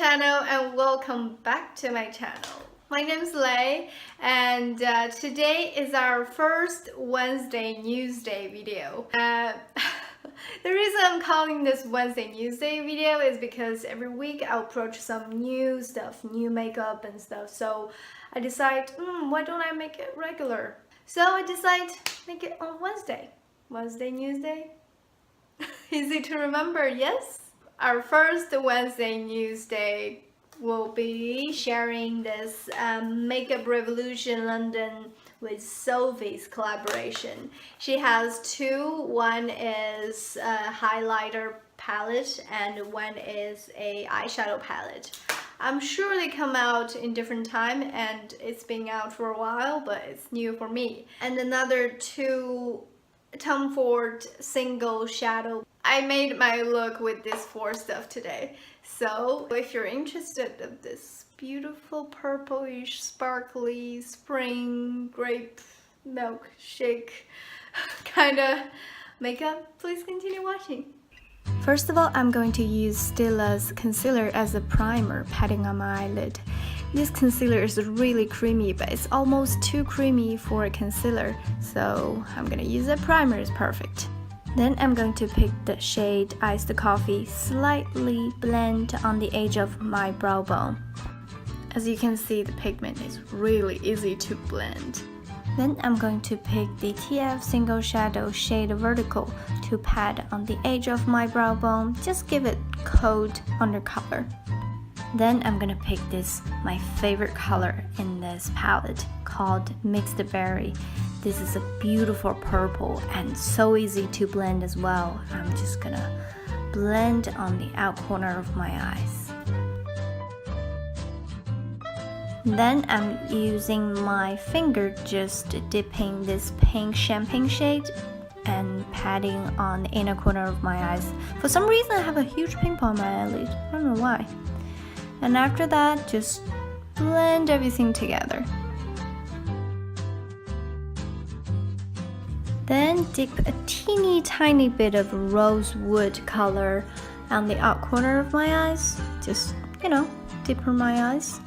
channel and welcome back to my channel. My name is Lei and today is our first Wednesday News Day video. The reason I'm calling this Wednesday News Day video is because every week I'll approach some new stuff, new makeup and stuff. So I decide, why don't I make it regular? So I decide to make it on Wednesday. Wednesday News Day. Easy to remember, yes? Our first Wednesday News Day will be sharing this Makeup Revolution London with Sophie's collaboration. She has two. One is a highlighter palette and one is a eyeshadow palette. I'm sure they come out in different time and it's been out for a while, but it's new for me. And another two TomFord single shadow. I made my look with this four stuff today. So if you're interested in this beautiful purplish sparkly spring grape milkshake kind of makeup, please continue watching. First of all, I'm going to use Stila's concealer as a primer, patting on my eyelid. This concealer is really creamy, but it's almost too creamy for a concealer, so I'm gonna use a primer, it's perfect. Then I'm going to pick the shade Iced Coffee, slightly blend on the edge of my brow bone. As you can see, the pigment is really easy to blend. Then I'm going to pick the TF Single Shadow shade Vertical to pat on the edge of my brow bone, just give it cold undercolor. Then I'm gonna pick this, my favorite color in this palette, called Mixed Berry. This is a beautiful purple and so easy to blend as well. I'm just gonna blend on the out corner of my eyes. Then I'm using my finger, just dipping this pink champagne shade and patting on the inner corner of my eyes. For some reason I have a huge pimple on my eyelid, I don't know why. And after that, just blend everything together. Then dip a teeny tiny bit of rosewood color on the out corner of my eyes. Just, dip on my eyes.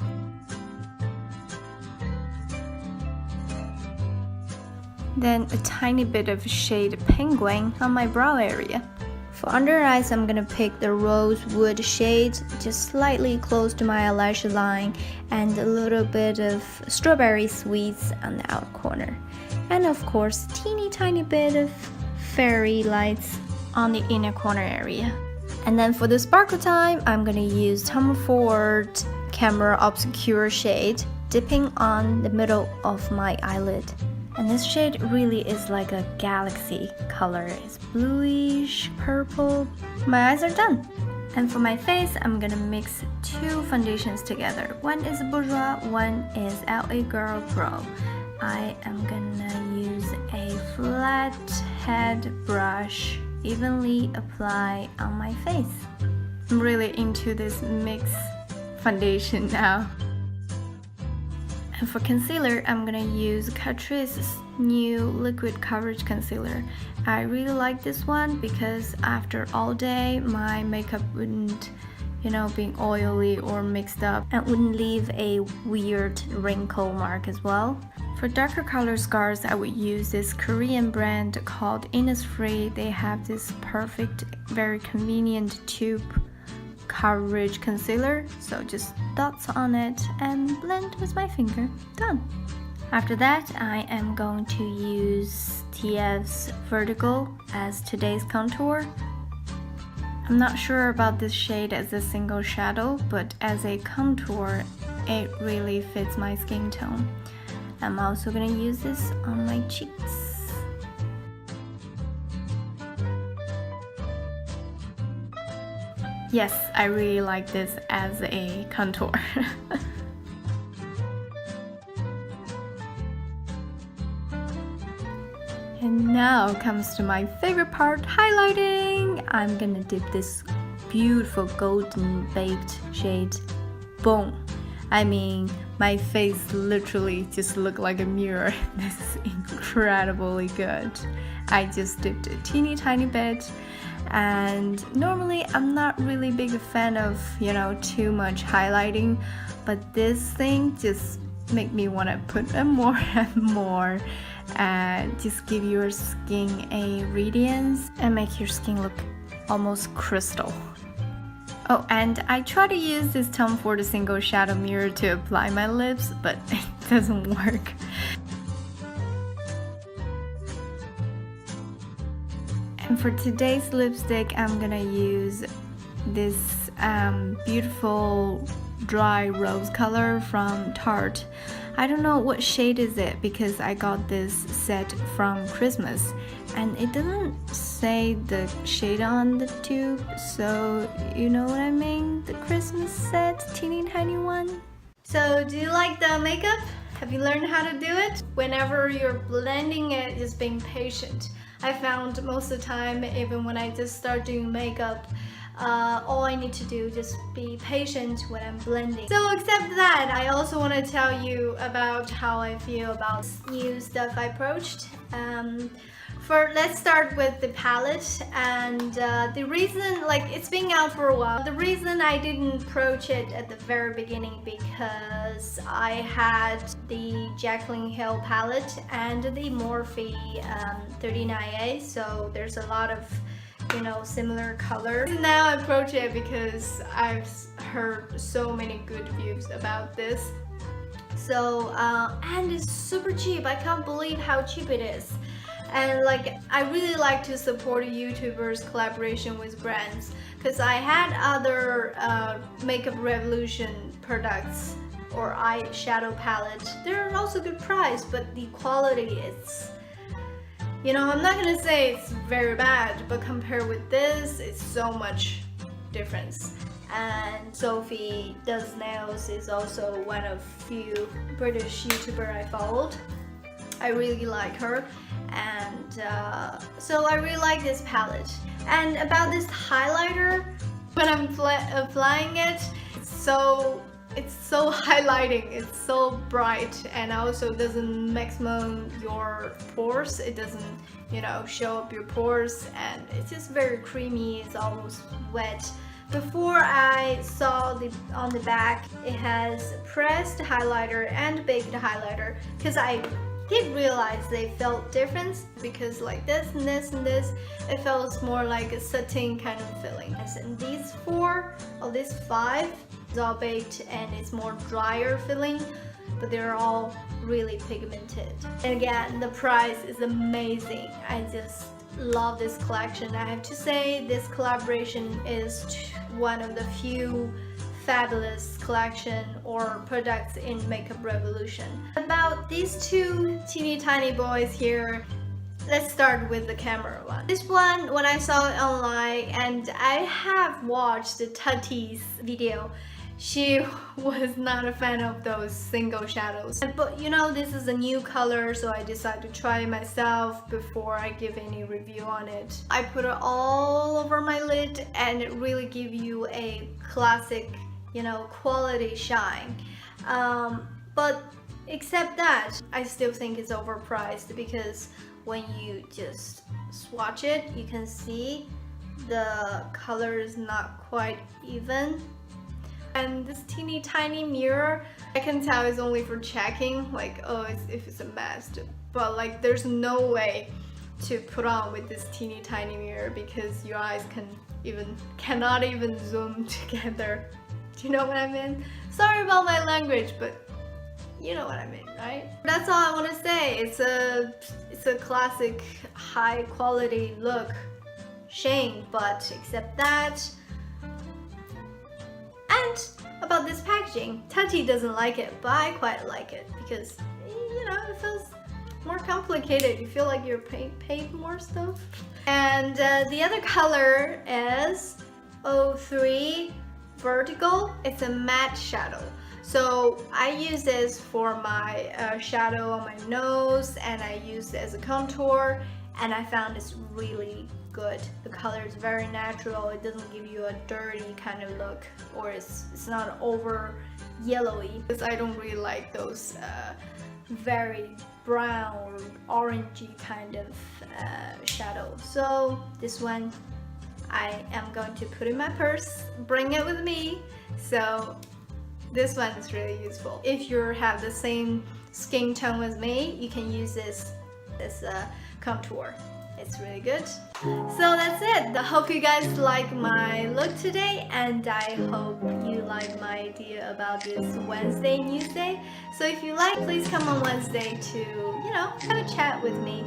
Then a tiny bit of shade Penguin on my brow area. For under eyes, I'm gonna pick the rosewood shade, just slightly close to my eyelash line, and a little bit of Strawberry Sweets on the out corner. And of course, teeny tiny bit of fairy lights on the inner corner area. And then for the sparkle time, I'm gonna use TomFord Camera Obscura shade, dipping on the middle of my eyelid. And this shade really is like a galaxy color. It's bluish, purple. My eyes are done. And for my face, I'm gonna mix two foundations together. One is Bourjois, one is L.A.Girl-PRO. I am gonna use a flat head brush, evenly apply on my face. I'm really into this mixed foundation now. And for concealer, I'm gonna use Tarte's new liquid coverage concealer. I really like this one because after all day, my makeup wouldn't, being oily or mixed up, and wouldn't leave a weird wrinkle mark as well. For darker color scars, I would use this Korean brand called Innisfree. They have this perfect, very convenient tube coverage concealer, so just dots on it and blend with my finger. Done. After that, I am going to use TF's Vertical as today's contour. I'm not sure about this shade as a single shadow, but as a contour, it really fits my skin tone. I'm also gonna use this on my cheeks. Yes, I really like this as a contour. And now comes to my favorite part, highlighting. I'm gonna dip this beautiful golden baked shade. Boom. I mean, my face literally just looked like a mirror. This is incredibly good. I just dipped a teeny tiny bit And normally I'm not really big a fan of, you know, too much highlighting, but this thing just make me want to put in more and more and just give your skin a radiance and make your skin look almost crystal. Oh, and I try to use this TomFord single shadow mirror to apply my lips, but it doesn't work. And for today's lipstick, I'm gonna use this beautiful dry rose color from Tarte. I don't know what shade is it because I got this set from Christmas and it doesn't say the shade on the tube, so you know what I mean? The Christmas set, teeny tiny one. So do you like the makeup? Have you learned how to do it? Whenever you're blending it, just being patient. I found most of the time, even when I just start doing makeup, all I need to do is just be patient when I'm blending. So except that, I also want to tell you about how I feel about new stuff I approached. Let's start with the palette, and the reason, like, it's been out for a while. The reason I didn't approach it at the very beginning because I had the Jaclyn Hill palette and the Morphe 39A, so there's a lot of, you know, similar colors. Now I approach it because I've heard so many good reviews about this. So, and it's super cheap. I can't believe how cheap it is. And like, I really like to support YouTubers' collaboration with brands because I had other Makeup Revolution products or eyeshadow palette. They're also good price, but the quality is, you know, I'm not gonna say it's very bad, but compared with this, it's so much difference. And Sophie Does Nails is also one of few British YouTuber I followed. I really like her, and so I really like this palette. And about this highlighter, when I'm applying it, it's so highlighting, it's so bright, and also doesn't maximum your pores. It doesn't, you know, show up your pores, and it's just very creamy. It's almost wet. Before I saw on the back, it has pressed highlighter and baked highlighter, because I did realize they felt different, because like this and this and this, it felt more like a satin kind of feeling. And these these five is all baked and it's more drier feeling, but they're all really pigmented. And again, the price is amazing. I just love this collection. I have to say this collaboration is one of the few fabulous collection or products in Makeup Revolution. About these two teeny tiny boys here, let's start with the camera one. This one, when I saw it online, and I have watched Tarte's video, she was not a fan of those single shadows. But you know, this is a new color, so I decided to try it myself before I give any review on it. I put it all over my lid and it really gives you a classic, you know, quality shine. But except that, I still think it's overpriced, because when you just swatch it, you can see the color is not quite even. And this teeny tiny mirror, I can tell it's only for checking, like, oh, if it's a mask, but like there's no way to put on with this teeny tiny mirror because your eyes cannot even zoom together. Do you know what I mean? Sorry about my language, but you know what I mean, right? That's all I want to say. It's a classic high quality look shame, but except that. And about this packaging, Tarte doesn't like it, but I quite like it because, you know, it feels more complicated. You feel like you're paid more stuff. And the other color is 03 Vertical. It's a matte shadow. So I use this for my shadow on my nose, and I use it as a contour, and I found it's really good. The color is very natural. It doesn't give you a dirty kind of look, or it's not over yellowy, because I don't really like those very brown orangey kind of shadow. So this one I am going to put in my purse, bring it with me. So this one is really useful. If you have the same skin tone as me, you can use this contour. It's really good. So that's it. I hope you guys like my look today, and I hope you like my idea about this Wednesday news day. So if you like, please come on Wednesday to, you know, have a chat with me.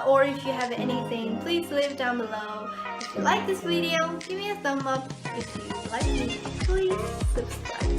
Or if you have anything, please leave down below. If you like this video, give me a thumb up. If you like me, please subscribe.